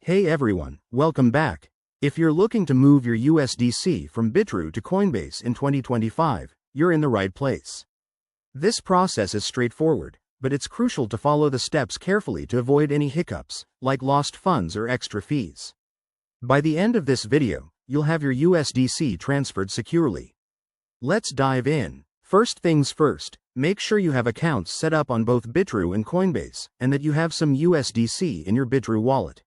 Hey everyone, welcome back. If you're looking to move your USDC from Bitrue to Coinbase in 2025, you're in the right place. This process is straightforward, but it's crucial to follow the steps carefully to avoid any hiccups, like lost funds or extra fees. By the end of this video, you'll have your USDC transferred securely. Let's dive in. First things first, make sure you have accounts set up on both Bitrue and Coinbase, and that you have some USDC in your Bitrue wallet.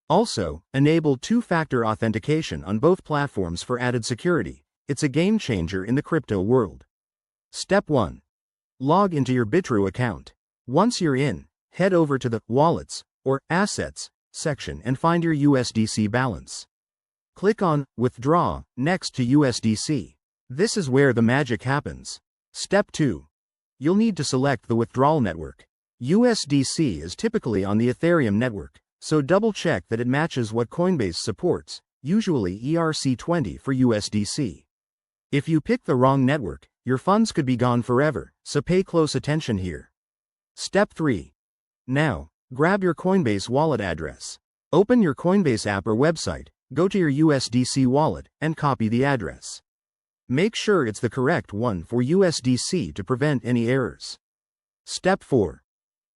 Also, enable two-factor authentication on both platforms for added security. It's a game changer in the crypto world. Step 1. Log into your Bitrue account. Once you're in, head over to the Wallets or Assets section and find your USDC balance. Click on Withdraw next to USDC. This is where the magic happens. Step 2. You'll need to select the withdrawal network. USDC is typically on the Ethereum network, so double-check that it matches what Coinbase supports, usually ERC20 for USDC. If you pick the wrong network, your funds could be gone forever, so pay close attention here. Step 3. Now, grab your Coinbase wallet address. Open your Coinbase app or website, go to your USDC wallet, and copy the address. Make sure it's the correct one for USDC to prevent any errors. Step 4.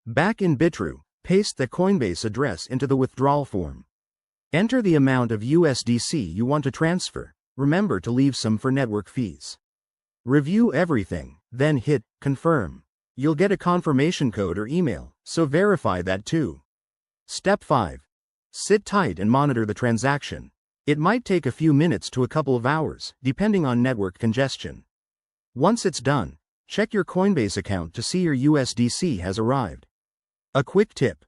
Back in Bitrue, paste the Coinbase address into the withdrawal form. Enter the amount of USDC you want to transfer. Remember to leave some for network fees. Review everything, then hit Confirm. You'll get a confirmation code or email, so verify that too. Step 5. Sit tight and monitor the transaction. It might take a few minutes to a couple of hours, depending on network congestion. Once it's done, check your Coinbase account to see your USDC has arrived. A quick tip.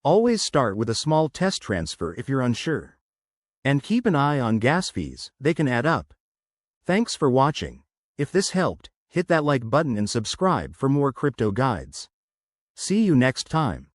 Always start with a small test transfer if you're unsure. And keep an eye on gas fees, they can add up. Thanks for watching. If this helped, hit that like button and subscribe for more crypto guides. See you next time.